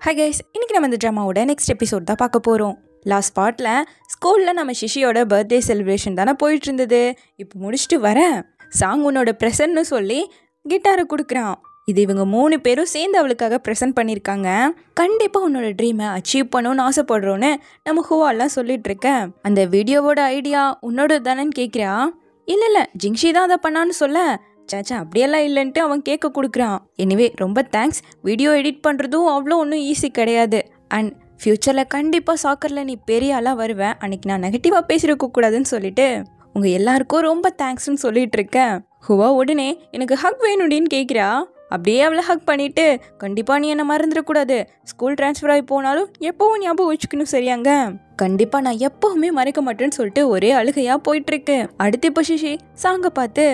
Hi guys, இன்றைக்கி நம்ம இந்த ட்ராமாவோட நெக்ஸ்ட் எபிசோட் தான் பார்க்க போகிறோம். லாஸ்ட் பார்ட்டில் ஸ்கூலில் நம்ம சிஷியோட பர்த்டே செலிப்ரேஷன் தானே போயிட்டு இருந்தது. இப்போ முடிச்சுட்டு வரேன், சாங் உன்னோட ப்ரெசன்ட்னு சொல்லி கிட்டாரை கொடுக்குறான். இது இவங்க 3 பேரும் சேர்ந்து அவளுக்காக ப்ரெசென்ட் பண்ணியிருக்காங்க. கண்டிப்பாக உன்னோட ட்ரீமை அச்சீவ் பண்ணணும்னு ஆசைப்படுறோன்னு நம்ம ஹுவாலாம் சொல்லிட்டு இருக்கேன். அந்த வீடியோவோட ஐடியா உன்னோட தானேன்னு கேட்குறா. இல்லை ஜிங்ஷி தான் அதை பண்ணான்னு சொல்ல, சாச்சா அப்படியெல்லாம் இல்லைன்ட்டு அவன் கேட்க கொடுக்குறான். எனிவே ரொம்ப தேங்க்ஸ். வீடியோ எடிட் பண்ணுறதும் அவ்வளோ ஒன்றும் ஈஸி கிடையாது. அண்ட் ஃப்யூச்சரில் கண்டிப்பாக சாக்கரில் நீ பெரிய ஆளாக வருவேன். அன்றைக்கி நான் நெகட்டிவாக பேசியிருக்கக்கூடாதுன்னு சொல்லிட்டு உங்கள் எல்லாருக்கும் ரொம்ப தேங்க்ஸ்ன்னு சொல்லிட்டு இருக்கேன். ஹுவா உடனே எனக்கு ஹக் வேணுடின்னு கேட்குறா. அப்படியே அவளை ஹக் பண்ணிவிட்டு, கண்டிப்பாக நீ என்னை மறந்துடக்கூடாது, ஸ்கூல் ட்ரான்ஸ்ஃபர் ஆகி போனாலும் எப்போவும் ஞாபகம் வச்சுக்கணும் சரியாங்க, கண்டிப்பாக நான் எப்போவுமே மறைக்க மாட்டேன்னு சொல்லிட்டு ஒரே அழுகையாக போயிட்டுருக்கு. அடுத்து இப்போ சிஷி சாங்கை பார்த்து,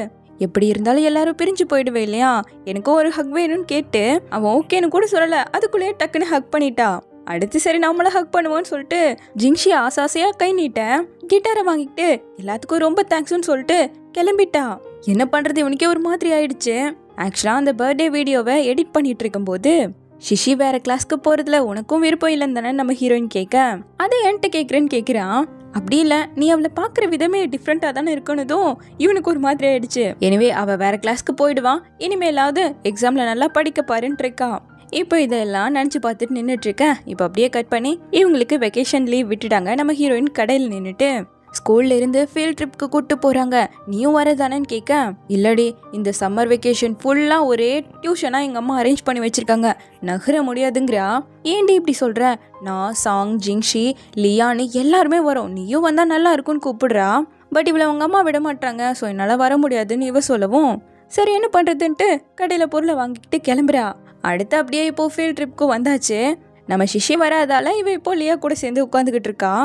எப்படி இருந்தாலும் எல்லாரும் பிரிஞ்சு போயிடுவே இல்லையா, எனக்கும் ஒரு ஹக் வேணும்னு கேட்டு அவன் ஓகேன்னு கூட சொல்லலை, அதுக்குள்ளேயே டக்குன்னு ஹக் பண்ணிட்டா. அடுத்து சரி நம்மள ஹக் பண்ணுவோன்னு சொல்லிட்டு ஜிங்ஷி ஆசாசையாக கை நீட்டேன், கிட்டாரை வாங்கிட்டு எல்லாத்துக்கும் ரொம்ப தேங்க்ஸ்ன்னு சொல்லிட்டு கிளம்பிட்டா. என்ன பண்ணுறது, இவனுக்கே ஒரு மாதிரி ஆயிடுச்சு. ஆக்சுவலாக அந்த பர்த்டே வீடியோவை எடிட் பண்ணிட்டு இருக்கும்போது சிஷி வேற கிளாஸ்க்கு போகிறதுல உனக்கும் விருப்பம் இல்லைன்னு தானே நம்ம ஹீரோயின் கேட்க, அதை என்கிட்ட கேட்குறேன்னு கேட்குறான். அப்படி இல்லை, நீ அவளை பார்க்குற விதமே டிஃப்ரெண்ட்டாக தானே இருக்கணுதும் இவனுக்கு ஒரு மாதிரி ஆயிடுச்சு. எனவே அவள் வேற கிளாஸ்க்கு போயிடுவான், இனிமேலாவது எக்ஸாமில் நல்லா படிக்க பாருன்னு இருக்கா. இப்போ இதெல்லாம் நினச்சி பார்த்துட்டு நின்றுட்டு இருக்கேன். இப்போ அப்படியே கட் பண்ணி இவங்களுக்கு வெக்கேஷன் லீவ் விட்டுட்டாங்க. நம்ம ஹீரோயின் கடையில் நின்றுட்டு ஸ்கூல்ல இருந்து ஃபீல்ட் ட்ரிப்க்கு கூப்பிட்டு போகிறாங்க, நீயும் வரதானேன்னு கேட்க, இல்லடி இந்த சம்மர் வெக்கேஷன் ஃபுல்லாக ஒரே டியூஷனாக எங்கள் அம்மா அரேஞ்ச் பண்ணி வச்சுருக்காங்க, நகர முடியாதுங்கிறா. ஏன்டி இப்படி சொல்கிற, நான் சாங் ஜிங்ஷி லியான்னு எல்லாருமே வரோம், நீயும் வந்தால் நல்லா இருக்கும்னு கூப்பிடுறா. பட் இவளை அவங்க அம்மா விட மாட்டாங்க, ஸோ என்னால் வர முடியாதுன்னு இவ சொல்லவும் சரி என்ன பண்ணுறதுன்ட்டு கடையில் பொருளை வாங்கிக்கிட்டு கிளம்புறா. அடுத்து அப்படியே இப்போது ஃபீல்ட் ட்ரிப்க்கு வந்தாச்சு. நம்ம சிஷி வராதால இவ இப்போ லியா கூட சேர்ந்து உட்காந்துக்கிட்டு இருக்கா.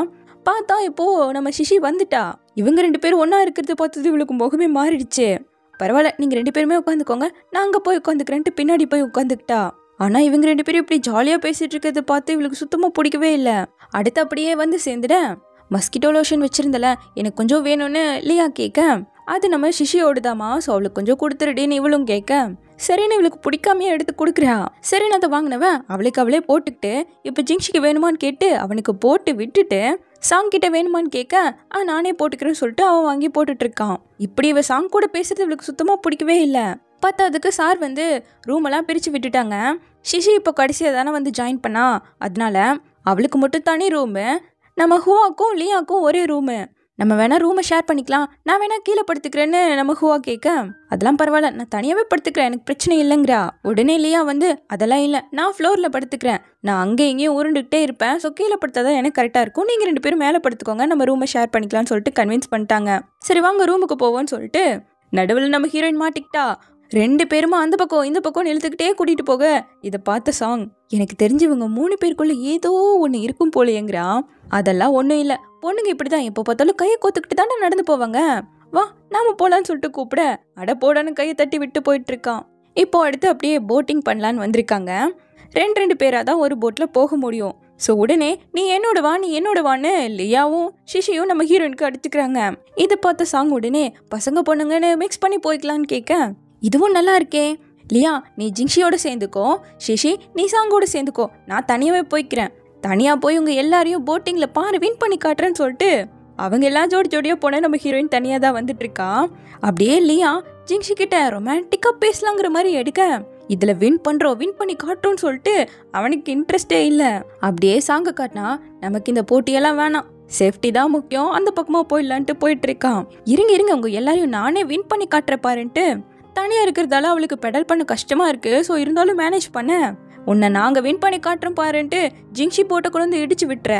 பார்த்தா இப்போது நம்ம சிஷி வந்துட்டா. இவங்க 2 பேரும் ஒன்றா இருக்கிறது பார்த்தது இவளுக்கு முகமே மாறிடுச்சு. பரவாயில்ல, நீங்கள் 2 பேருமே உட்காந்துக்கோங்க, நான் அங்கே போய் உட்காந்துக்கிறேன்ட்டு பின்னாடி போய் உட்காந்துக்கிட்டா. ஆனால் இவங்க 2 பேரும் இப்படி ஜாலியாக பேசிகிட்டு இருக்கிறத பார்த்து இவளுக்கு சுத்தமாக பிடிக்கவே இல்லை. அடுத்து அப்படியே வந்து சேர்ந்துட, மஸ்கிட்டோ லோஷன் வச்சுருந்தல எனக்கு கொஞ்சம் வேணும்னு லியா கேட்க, அது நம்ம சிஷியோடுதாமா, ஸோ அவளுக்கு கொஞ்சம் கொடுத்துருடின்னு இவளும் கேட்க, சரின்னு இவளுக்கு பிடிக்காமையே எடுத்து கொடுக்குறா. சரின்னு அதை வாங்கினவன் அவளுக்கு அவளே போட்டுக்கிட்டு இப்போ ஜிங்ஷிக்கு வேணுமான்னு கேட்டு அவனுக்கு போட்டு விட்டுட்டு சாங் கிட்ட வேணுமான்னு கேட்க, நானே போட்டுக்கிறேன்னு சொல்லிட்டு அவன் வாங்கி போட்டுட்டு இருக்கான். இப்படி இவ சாங் கூட பேசுறது இவளுக்கு சுத்தமாக பிடிக்கவே இல்லை. பார்த்தா அதுக்கு சார் வந்து ரூமெல்லாம் பிரித்து விட்டுட்டாங்க. சிஷி இப்போ கடைசியாக தானே வந்து ஜாயின் பண்ணா, அதனால அவளுக்கு மட்டும் தனி ரூமு, நம்ம ஹுவாக்கும் லியாக்கும் ஒரே ரூமு, நம்ம வேணா ரூமை ஷேர் பண்ணிக்கலாம், நான் வேணா கீழே படுத்துக்கிறேன்னு நம்ம ஹுவா கேட்க, அதெல்லாம் பரவாயில்ல நான் தனியாகவே படுத்துக்கிறேன், எனக்கு பிரச்சனை இல்லைங்கிறா. உடனே லியா வந்து அதெல்லாம் இல்லை, நான் ஃப்ளோரில் படுத்துக்கிறேன், நான் அங்கே இங்கேயும் உருண்டுகிட்டே இருப்பேன், ஸோ கீழே படுத்தாதான் எனக்கு கரெக்டாக இருக்கும், நீங்கள் 2 பேரும் மேலே படுத்துக்கோங்க, நம்ம ரூமை ஷேர் பண்ணிக்கலாம்னு சொல்லிட்டு கன்வின்ஸ் பண்ணிட்டாங்க. சரி வாங்க ரூமுக்கு போவோன்னு சொல்லிட்டு நடுவில் நம்ம ஹீரோயின் மாட்டிக்கிட்டா. 2 பேருமா அந்த பக்கம் இந்த பக்கம் இழுத்துக்கிட்டே கூட்டிகிட்டு போக, இதை பார்த்த சாங் எனக்கு தெரிஞ்சவங்க 3 பேருக்குள்ளே ஏதோ ஒன்று இருக்கும் போலேங்கிறா. அதெல்லாம் ஒன்றும் இல்லை, பொண்ணுங்க இப்படி தான் எப்போ பார்த்தாலும் கையை கோத்துக்கிட்டு தானே நடந்து போவாங்க, வா நாம போகலான்னு சொல்லிட்டு கூப்பிட, அட போடான்னு கையை தட்டி விட்டு போயிட்டுருக்கான். இப்போ அடுத்து அப்படியே போட்டிங் பண்ணலான்னு வந்திருக்காங்க. 2 பேராக தான் ஒரு போட்டில் போக முடியும். ஸோ உடனே நீ என்னோட வா நீ என்னோட வான்னு லியாவும் சிஷியும் நம்ம ஹீரோயினுக்கு அடிச்சுக்கிறாங்க. இதை பார்த்த சாங் உடனே பசங்க பொண்ணுங்கன்னு மிக்ஸ் பண்ணி போய்க்கலான்னு கேட்க, இதுவும் நல்லா இருக்கே, லியா நீ ஜிங்ஷியோட சேர்ந்துக்கோ, சிஷி நீ சாங்கோட சேர்ந்துக்கோ, நான் தனியாகவே போய்க்கிறேன், தனியாக போய் உங்கள் எல்லாரையும் போட்டிங்கில் பாரு வின் பண்ணி காட்டுறேன்னு சொல்லிட்டு அவங்க எல்லாம் ஜோடியாக போன நம்ம ஹீரோயின் தனியாக தான் வந்துட்டு இருக்கா. அப்படியே லியா ஜிங்ஷி கிட்ட ரொமான்டிக்காக பேசலாங்கிற மாதிரி எடுக்க, இதில் வின் பண்ணி காட்டுறோன்னு சொல்லிட்டு அவனுக்கு இன்ட்ரெஸ்டே இல்லை. அப்படியே சாங்க காட்டினா நமக்கு இந்த போட்டியெல்லாம் வேணாம், சேஃப்டி தான் முக்கியம், அந்த பக்கமாக போயிடலான்ட்டு போயிட்டு இருக்கான். இருங்க உங்கள் எல்லாரையும் நானே வின் பண்ணி காட்டுற பாருன்ட்டு தனியாக இருக்கிறதால அவளுக்கு பெடல் பண்ண கஷ்டமாக இருக்குது, ஸோ இருந்தாலும் மேனேஜ் பண்ண, உன்னை நாங்கள் வின் பண்ணி காட்டுறோம் பாருன்ட்டு ஜிங்ஷி போட்ட கொண்டு இடிச்சு விட்டுற.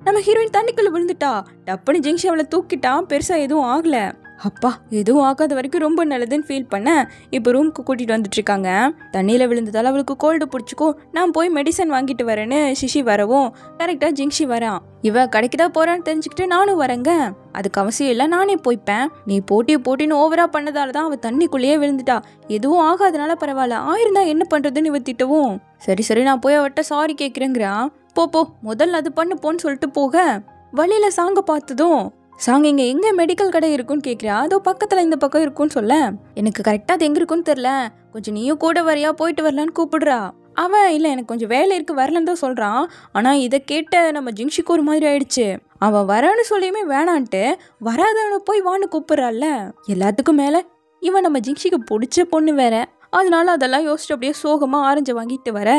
நம்ம ஹீரோயின் தண்ணிக்குள்ளே விழுந்துட்டா. டப்புன்னு ஜிங்ஷி அவளை தூக்கிட்டான், பெருசாக எதுவும் ஆகலை. அப்பா எதுவும் ஆகாத வரைக்கும் ரொம்ப நல்லதுன்னு ஃபீல் பண்ண இப்போ ரூமுக்கு கூட்டிகிட்டு வந்துட்டு இருக்காங்க. தண்ணியில் விழுந்ததால் அவளுக்கு கோல்டு பிடிச்சிக்கும், நான் போய் மெடிசன் வாங்கிட்டு வரேன்னு சிஷி வரவும் கரெக்டாக ஜிங்ஷி வரான். இவ கடைக்கு தான் போகிறான்னு தெரிஞ்சுக்கிட்டு நானும் வரேங்க, அதுக்கு அவசியம் இல்லை நானே போய்ப்பேன், நீ போட்டின்னு ஓவராக பண்ணதால தான் அவள் தண்ணிக்குள்ளேயே விழுந்துட்டா, எதுவும் ஆகாதனால பரவாயில்ல, ஆயிருந்தா என்ன பண்ணுறதுன்னு இவ திட்டவும் சரி நான் போய் அவட்ட சாரி கேட்குறேங்கிறான். போ முதல்ல அது போன்னு சொல்லிட்டு போக, வழியில் சாங்க பார்த்ததும் சாங் இங்கே எங்கே மெடிக்கல் கடை இருக்குன்னு கேட்குறா. அதோ பக்கத்தில் இந்த பக்கம் இருக்குன்னு சொல்ல, எனக்கு கரெக்டாக அது எங்கே இருக்குன்னு தெரில, கொஞ்சம் நீயும் கூட வரையா போயிட்டு வரலான்னு கூப்பிடுறா. அவன் இல்லை எனக்கு கொஞ்சம் வேலை இருக்குது வரலன்னு தான் சொல்கிறான். ஆனால் இதை கேட்ட நம்ம ஜிங்ஷிக்கு ஒரு மாதிரி ஆயிடுச்சு. அவன் வரேன்னு சொல்லியுமே வேணான்ட்டு வராதவனை போய் வான்னு கூப்பிட்றாள்ல. எல்லாத்துக்கும் மேலே இவன் நம்ம ஜிங்ஷிக்கு பிடிச்ச பொண்ணு வேற. அதனால அதெல்லாம் யோசிச்சுட்டு அப்படியே சோகமாக ஆரஞ்சு வாங்கிட்டு வர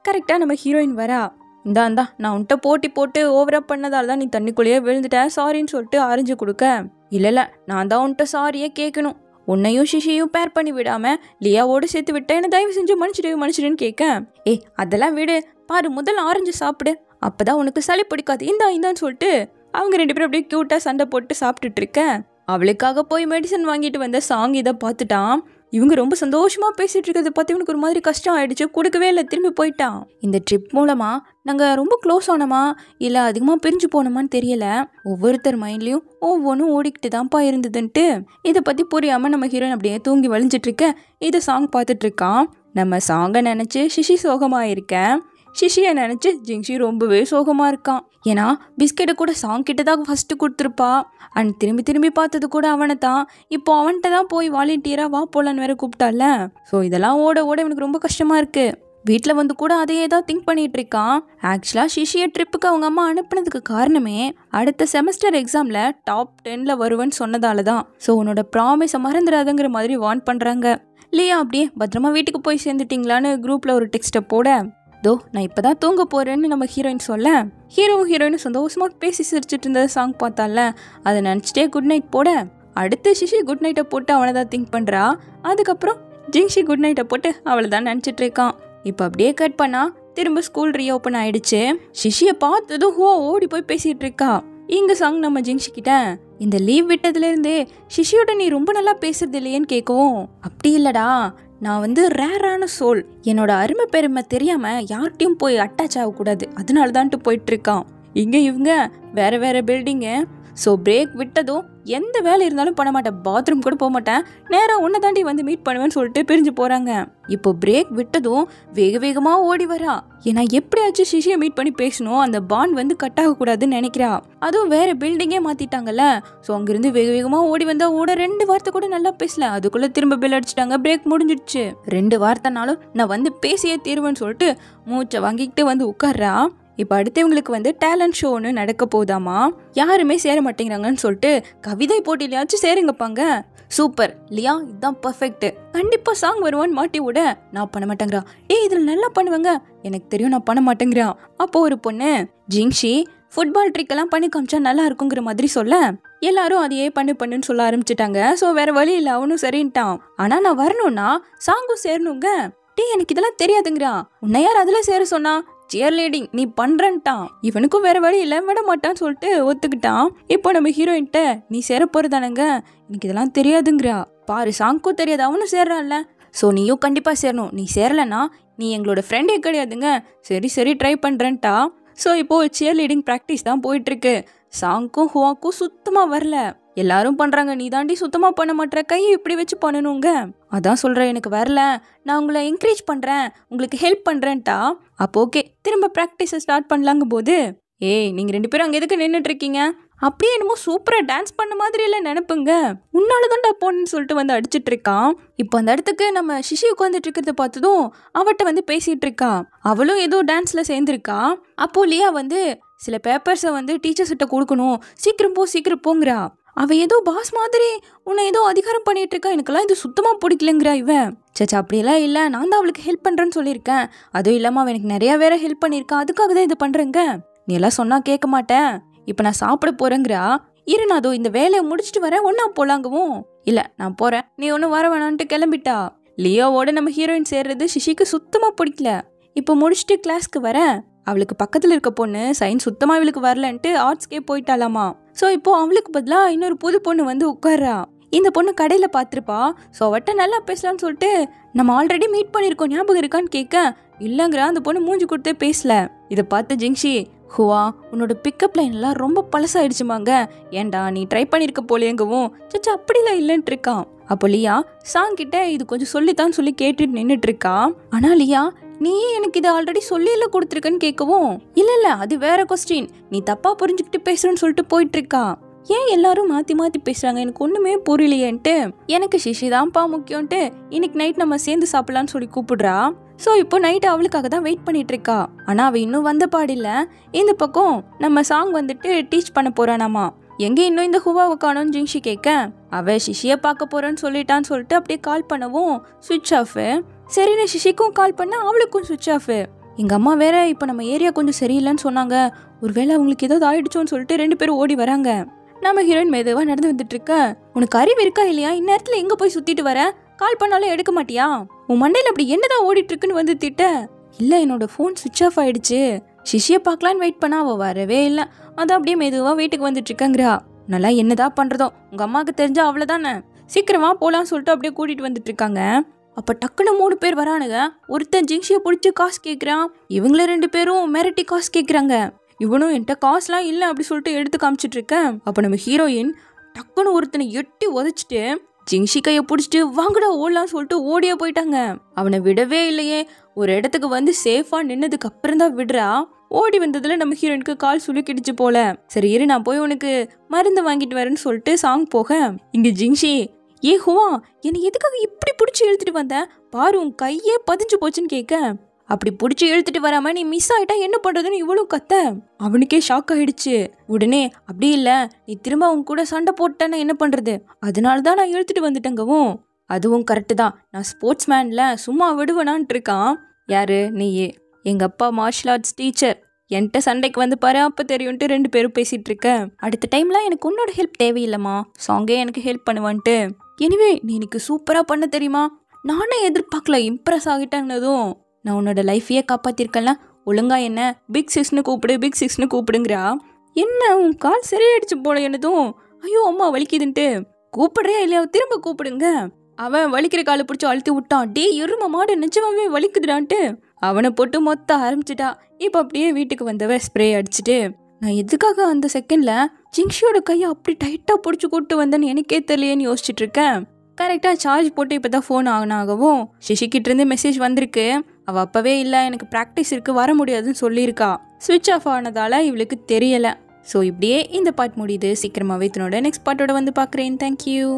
கரெக்டாக நம்ம ஹீரோயின் வரா. இந்தா நான் உன்ட்ட போட்டி போட்டு ஓவரா பண்ணதால தான் நீ தண்ணிக்குள்ளேயே விழுந்துட்ட, சாரின்னு சொல்லிட்டு ஆரஞ்சு கொடுக்க. இல்லை நான் தான் உன்ட்ட சாரியே கேட்கணும். உன்னையும் சிஷியும் பேர் பண்ணி விடாம லியாவோடு சேர்த்து விட்டேன், என்ன தயவு செஞ்சு மன்னிச்சிடுன்னு கேட்க. அதெல்லாம் விடு, பாரு முதல்ல ஆரஞ்சு சாப்பிடு, அப்பதான் உனக்கு சளி பிடிக்காது, இந்தான்னு சொல்லிட்டு அவங்க 2 பேரும் அப்படியே கியூட்டா சண்டை போட்டு சாப்பிட்டுட்டு இருக்க. அவளுக்காக போய் மெடிசன் வாங்கிட்டு வந்த சாங் இதை பார்த்துட்டான். இவங்க ரொம்ப சந்தோஷமா பேசிட்டு இருக்கிறத பார்த்து இவனுக்கு ஒரு மாதிரி கஷ்டம் ஆயிடுச்சு. கொடுக்கவே இல்லை, திரும்பி போயிட்டான். இந்த ட்ரிப் மூலமா நாங்கள் ரொம்ப க்ளோஸ் ஆனோமா இல்லை அதிகமாக பிரிஞ்சு போனோமான்னு தெரியல. ஒவ்வொருத்தர் மைண்ட்லையும் ஒவ்வொன்றும் ஓடிக்கிட்டு தான்ப்பா இருந்ததுன்ட்டு இதை பற்றி புரியாமல் நம்ம ஹீரோயின் அப்படியே தூங்கி வலிஞ்சிட்டு இருக்க. இதை சாங் பார்த்துட்டு இருக்கான். நம்ம சாங்கை நினச்சி சிஷி சோகமாக இருக்கேன், சிஷியை நினச்சி ஜிங்ஷி ரொம்பவே சோகமாக இருக்கான். ஏன்னா பிஸ்கெட்டை கூட சாங் கிட்ட தான் ஃபஸ்ட்டு கொடுத்துருப்பா. அண்ட் திரும்பி பார்த்தது கூட அவனை தான். இப்போ அவன்கிட்ட தான் போய் வாலண்டியராக வா போலான்னு வேற கூப்பிட்டால. ஸோ இதெல்லாம் ஓட எனக்கு ரொம்ப கஷ்டமாக இருக்குது. வீட்டில் வந்து கூட அதையே தான் திங்க் பண்ணிகிட்டு இருக்கான். ஆக்சுவலாக சிஷியை ட்ரிப்புக்கு அவங்க அம்மா அனுப்புனதுக்கு காரணமே அடுத்த செமஸ்டர் எக்ஸாமில் டாப் 10ல் வருவேன்னு சொன்னதால தான். ஸோ உன்னோட ப்ராமிஸை மறந்துடாதங்கிற மாதிரி வார்ன் பண்ணுறாங்க. இல்லையா அப்படியே பத்திரமா வீட்டுக்கு போய் சேர்ந்துட்டிங்களான்னு குரூப்பில் ஒரு டெக்ஸ்ட்டை போட, நான் இப்போ தான் தூங்க போகிறேன்னு நம்ம ஹீரோயின் சொல்ல, ஹீரோயினும் சந்தோஷமாக பேசி சிரிச்சிட்டு இருந்த சாங் பார்த்தால, அதை நினச்சிட்டே குட் நைட் போட, அடுத்து சிஷி குட் நைட்டை போட்டு அவளை தான் திங்க் பண்ணுறா. அதுக்கப்புறம் ஜிங்ஷி குட் நைட்டை போட்டு அவளை தான் நினச்சிட்டு இருக்கான். இப்போ அப்படியே கட் பண்ணா திரும்ப ஸ்கூல் ரீஓப்பன் ஆயிடுச்சு. சிஷியை பார்த்ததும் ஓடி போய் பேசிகிட்டு இருக்கா. இங்க சாங் நம்ம ஜிங்ஷி கிட்ட, இந்த லீவ் விட்டதுலேருந்தே சிஷியோட நீ ரொம்ப நல்லா பேசுறது இல்லையேன்னு கேட்கவும், அப்படி இல்லடா, நான் வந்து ரேரான சோல், என்னோட அருமை பெருமை தெரியாம யார்கிட்டையும் போய் அட்டாச் ஆகக்கூடாது, அதனால தான்ட்டு போயிட்டு இருக்கான். இங்க இவங்க வேற பில்டிங்கு. ஸோ பிரேக் விட்டதும் எந்த வேலை இருந்தாலும் பண்ண மாட்டேன், பாத்ரூம் கூட போக மாட்டேன், நேராக உன்னை தாண்டி வந்து மீட் பண்ணுவேன்னு சொல்லிட்டு பிரிஞ்சு போகிறாங்க. இப்போ பிரேக் விட்டதும் வேகமாக ஓடி வரா. ஏன்னா எப்படியாச்சும் சிஷியை மீட் பண்ணி பேசணும், அந்த பாண்ட் வந்து கட் ஆகக்கூடாதுன்னு நினைக்கிறா. அதுவும் வேற பில்டிங்கே மாற்றிட்டாங்கல்ல. ஸோ அங்கேருந்து வேகமாக ஓடி வந்தா 2 வார்த்தை கூட நல்லா பேசல, அதுக்குள்ளே திரும்ப பில் அடிச்சிட்டாங்க. பிரேக் முடிஞ்சிடுச்சு. 2 வார்த்தைனாலும் நான் வந்து பேசியே தீர்வேன்னு சொல்லிட்டு மூச்சை வாங்கிக்கிட்டு வந்து உட்கார்றா. இப்போ அடுத்தவங்களுக்கு வந்து டேலண்ட் ஷோ ஒன்று நடக்க போதாமா, யாருமே சேர மாட்டேங்கிறாங்கன்னு சொல்லிட்டு கவிதை போட்டியிலையாச்சும் சேருங்கப்பாங்க. சூப்பர் லியா, இதுதான் பர்ஃபெக்ட், கண்டிப்பாக சாங் வருவான்னு மாட்டி விட, நான் பண்ண மாட்டேங்கிறா. இதில் நல்லா பண்ணுவாங்க, எனக்கு தெரியும் நான் பண்ண மாட்டேங்கிறா. அப்போ ஒரு பொண்ணு ஜிங்ஷி ஃபுட்பால் ட்ரிக்கெல்லாம் பண்ணி காமிச்சா நல்லா இருக்குங்கிற மாதிரி சொல்ல, எல்லாரும் அதையே பண்ணுன்னு சொல்ல ஆரம்பிச்சிட்டாங்க. ஸோ வேற வழி இல்லை, அவனும் சரின்ட்டான். ஆனால் நான் வரணும்னா சாங்கும் சேரணுங்க. எனக்கு இதெல்லாம் தெரியாதுங்கிறான். உன்னை யார் அதில் சேர சொன்னா, சியர் லீடிங் நீ பண்றன்ட்டான். இவனுக்கும் வேற வழி இல்லை, விட மாட்டான்னு சொல்லிட்டு ஒத்துக்கிட்டான். இப்போ நம்ம ஹீரோயின்ட்ட நீ சேர போறதானங்க, எனக்கு இதெல்லாம் தெரியாதுங்கிறா. பாரு சாங்க்கும் தெரியாது, அவனும் சேர்றான்ல, ஸோ நீயும் கண்டிப்பாக சேரணும், நீ சேரலன்னா நீ எங்களோட ஃப்ரெண்டே கிடையாதுங்க. சரி ட்ரை பண்ணுறேன்ட்டா. ஸோ இப்போது சியர் லீடிங் ப்ராக்டிஸ் தான் போயிட்டுருக்கு. சாங்க்கும் ஹுவாக்கும் சுத்தமாக வரல. எல்லாரும் பண்ணுறாங்க, நீ தாண்டி சுத்தமாக பண்ண மாட்டேற, கையை இப்படி வச்சு பண்ணணுங்க. அதான் சொல்கிறேன், எனக்கு வரல, நான் உங்களை என்கரேஜ் பண்ணுறேன், உங்களுக்கு ஹெல்ப் பண்ணுறேன்ட்டா. அப்போ ஓகே, திரும்ப ப்ராக்டிஸை ஸ்டார்ட் பண்ணலாங்க போது, நீங்கள் 2 பேரும் அங்கே எதுக்கு நின்றுட்டு இருக்கீங்க, அப்படியே என்னமோ சூப்பராக டான்ஸ் பண்ண மாதிரி இல்லை நினைப்புங்க, உன்னால தான்டா போன்னு சொல்லிட்டு வந்து அடிச்சிட்டு இருக்கான். இப்போ அந்த இடத்துக்கு நம்ம சிஷி உட்காந்துட்டு இருக்கிறத பார்த்ததும் அவட்ட வந்து பேசிகிட்டு இருக்கா. அவளும் ஏதோ டான்ஸில் சேர்ந்துருக்கா. அப்போ லியா வந்து சில பேப்பர்ஸை வந்து டீச்சர்ஸ்கிட்ட கொடுக்கணும், சீக்கிரம் போங்கிறா. அவள் ஏதோ பாஸ் மாதிரி உன்னை ஏதோ அதிகாரம் பண்ணிட்டு இருக்கா, எனக்கெல்லாம் இது சுத்தமாக பிடிக்கலங்கிறா இவன். சச்சா அப்படியெல்லாம் இல்லை, நான் தான் அவளுக்கு ஹெல்ப் பண்ணுறேன்னு சொல்லியிருக்கேன், அதுவும் இல்லாமல் அவன் எனக்கு நிறையா வேற ஹெல்ப் பண்ணியிருக்கான், அதுக்காக தான் இது பண்ணுறேங்க, நீ எல்லாம் சொன்னால் கேட்க மாட்டேன், இப்போ நான் சாப்பிட போகிறேங்கிறா. இரு நான் அதோ இந்த வேலையை முடிச்சுட்டு வரேன், ஒன்றா போலாங்கவும். இல்லை நான் போகிறேன், நீ ஒன்றும் வர வேணான்ட்டு கிளம்பிட்டா. லியோவோட நம்ம ஹீரோயின் சேர்றது சிஷிக்கு சுத்தமாக பிடிக்கல. இப்போ முடிச்சுட்டு கிளாஸ்க்கு வரேன், அவளுக்கு பக்கத்தில் இருக்க பொண்ணு சயின்ஸ் சுத்தமாக அவளுக்கு வரலன்ட்டு ஆர்ட்ஸ்க்கே போயிட்டாலாமா. ஸோ இப்போ அவளுக்கு பதிலாக இன்னொரு புது பொண்ணு வந்து உட்கார்றா. இந்த பொண்ணு கடையில் பார்த்துருப்பா. ஸோ அவட்ட நல்லா பேசலான்னு சொல்லிட்டு நம்ம ஆல்ரெடி மீட் பண்ணியிருக்கோம், ஞாபகம் இருக்கான்னு கேட்க, இல்லைங்கிறா. அந்த பொண்ணு மூஞ்சி கொடுத்தே பேசல. இதை பார்த்து ஜிங்ஷி, ஹுவா உன்னோட பிக்கப் லைன்லாம் ரொம்ப பழசாயிடுச்சுமாங்க, ஏன்டா நீ ட்ரை பண்ணியிருக்க போலேங்கவும், சச்சா அப்படிலாம் இல்லைன்ட்டு இருக்கான். அப்போ லியா சாங் கிட்ட இது கொஞ்சம் சொல்லித்தான்னு சொல்லி கேட்டுட்டு நின்றுட்டு இருக்கா. ஆனால் லியா நீயே எனக்கு இதை ஆல்ரெடி சொல்லியில கொடுத்துருக்கன்னு கேட்கவும், இல்லை அது வேற கொஸ்டின், நீ தப்பா புரிஞ்சுக்கிட்டு பேசுறேன்னு சொல்லிட்டு போயிட்டு இருக்கா. ஏன் எல்லாரும் மாற்றி பேசுகிறாங்க, எனக்கு ஒன்றுமே புரியலையேன்ட்டு, எனக்கு சிஷி தான்ப்பா முக்கியம்ன்ட்டு இன்னைக்கு நைட் நம்ம சேர்ந்து சாப்பிட்லான்னு சொல்லி கூப்பிடுறா. ஸோ இப்போ நைட்டு அவளுக்காக தான் வெயிட் பண்ணிட்டு இருக்கா. ஆனால் அவள் இன்னும் வந்த பாடில்ல. இந்த பக்கம் நம்ம சாங் வந்துட்டு டீச் பண்ண போறானாமா. எங்கே இன்னும் இந்த ஹுவாவை காணோன்னு ஜிங்ஷி கேட்க, அவள் சிஷியை பார்க்க போறேன்னு சொல்லிட்டான்னு சொல்லிட்டு அப்படியே கால் பண்ணவும் சுவிட்ச் ஆஃபு. சரின்னு சிஷிக்கும் கால் பண்ண அவளுக்கும் சுவிட்ச் ஆஃபு. எங்கள் அம்மா வேற இப்போ நம்ம ஏரியா கொஞ்சம் சரியில்லைன்னு சொன்னாங்க, ஒருவேளை அவங்களுக்கு ஏதாவது ஆயிடுச்சோன்னு சொல்லிட்டு 2 பேரும் ஓடி வராங்க. நம்ம ஹீரோயின் மெதுவாக நடந்து வந்துட்டு இருக்க, உனக்கு அறிவு இருக்கா இல்லையா? இந்நேரத்தில் எங்கே போய் சுற்றிட்டு வர? கால் பண்ணாலும் எடுக்க மாட்டியா? உன் மண்டையில் அப்படி என்னதான் ஓடிட்டு இருக்குன்னு வந்து திட்ட. இல்லை, என்னோட ஃபோன் சுவிட்ச் ஆஃப் ஆயிடுச்சு. சிஷியை பார்க்கலான்னு வெயிட் பண்ணா அவள் வரவே இல்லை. அதான் அப்படியே மெதுவாக வீட்டுக்கு வந்துட்டு இருக்கங்கிறா. நல்லா என்னதான் பண்ணுறதோ, உங்கள் அம்மாவுக்கு தெரிஞ்சா அவ்வளோதானே. சீக்கிரமா போகலான்னு சொல்லிட்டு அப்படியே கூட்டிகிட்டு வந்துட்டு இருக்காங்க. அப்போ டக்குன்னு 3 பேர் வரானுங்க. ஒருத்தன் ஜிங்ஷியை பிடிச்சி காசு கேட்குறான். இவங்கள 2 பேரும் மிரட்டி காசு கேட்குறாங்க. இவனும் என்கிட்ட காசுலாம் இல்லை அப்படி சொல்லிட்டு எடுத்து காமிச்சிட்டு இருக்கேன். அப்போ நம்ம ஹீரோயின் டக்குன்னு ஒருத்தனை எட்டி உதச்சிட்டு ஜிங்ஷி கையை பிடிச்சிட்டு வாங்கடா ஓடலாம் சொல்லிட்டு ஓடியே போயிட்டாங்க. அவனை விடவே இல்லையே. ஒரு இடத்துக்கு வந்து சேஃபா நின்னதுக்கு அப்புறம் தான் விடுறா. ஓடி வந்ததுல நம்ம ஹீரோயினுக்கு கால் சுளுக்கிடுச்சு போல. சரி இரு, நான் போய் உனக்கு மருந்து வாங்கிட்டு வரேன்னு சொல்லிட்டு சாங் போக, இங்க ஜிங்ஷி, ஏ ஹுவா, என்னை எதுக்காக இப்படி பிடிச்சி இழுத்துட்டு வந்த? பாரு உன் கையே பதிஞ்சு போச்சுன்னு கேட்க, அப்படி பிடிச்சி இழுத்துட்டு வராம நீ மிஸ் ஆயிட்டா என்ன பண்றதுன்னு இவ்வளவு கத்த. அவனுக்கே ஷாக் ஆயிடுச்சு. உடனே அப்படி இல்ல, நீ திரும்ப அவங்க கூட சண்டை போட்டானே என்ன பண்றது, அதனாலதான் நான் இழுத்துட்டு வந்துட்டேங்கவும். அதுவும் கரெக்டு தான், நான் ஸ்போர்ட்ஸ் மேன்ல சும்மா விடுவேனான்ட்டு இருக்கான். யாரு? நீயே. எங்க அப்பா மார்ஷல் ஆர்ட்ஸ் டீச்சர், என்கிட்ட சண்டைக்கு வந்து பாரு அப்போ தெரியும்ட்டு 2 பேரும் பேசிட்டு இருக்க. அடுத்த டைம்லாம் எனக்கு உன்னோட ஹெல்ப் தேவையில்லைம்மா, சாங்கே எனக்கு ஹெல்ப் பண்ணுவான்ட்டு. எனிவே நீ எனக்கு சூப்பராக பண்ண தெரியுமா, நானே எதிர்பார்க்கல, இம்ப்ரெஸ் ஆகிட்டேன்னதும் நான் உன்னோட லைஃபையே காப்பாற்றிருக்கேன்ல, ஒழுங்கா என்ன பிக் சிக்ஸ்னு கூப்பிடு, பிக் சிக்ஸ்னு கூப்பிடுங்கிறா. என்ன உன் கால் சரியாயிடுச்சு போல என்னதும், ஐயோ அம்மா வலிக்குதுன்ட்டு. கூப்பிடுறியா இல்லையா, திரும்ப கூப்பிடுங்க. அவன் வலிக்கிற காலை பிடிச்சி அழுத்தி விட்டான். டே எரும மாடு நிஜமாவே வலிக்குதுடான்ட்டு அவனை போட்டு மொத்த ஆரம்பிச்சிட்டா. இப்போ அப்படியே வீட்டுக்கு வந்தவ ஸ்ப்ரே அடிச்சுட்டு, நான் எதுக்காக அந்த செகண்ட்ல ஜிங்ஷியோட கையை அப்படி டைட்டாக பிடிச்சி கூப்பிட்டு வந்தேன்னு எனக்கே தெரியலேன்னு யோசிச்சுட்டு இருக்கேன். கரெக்டாக சார்ஜ் போட்டு இப்போ தான் ஃபோன் ஆகணும். சிஷிக்கிட்டேருந்து மெசேஜ் வந்திருக்கு. அவள் அப்போவே இல்லை எனக்கு ப்ராக்டிஸ் இருக்குது வர முடியாதுன்னு சொல்லியிருக்கா. ஸ்விட்ச் ஆஃப் ஆனதால் இவளுக்கு தெரியலை. ஸோ இப்படியே இந்த பார்ட் முடியுது. சீக்கிரமாகவே இதனோட நெக்ஸ்ட் பார்ட்டோட வந்து பார்க்குறேன். தேங்க்யூ.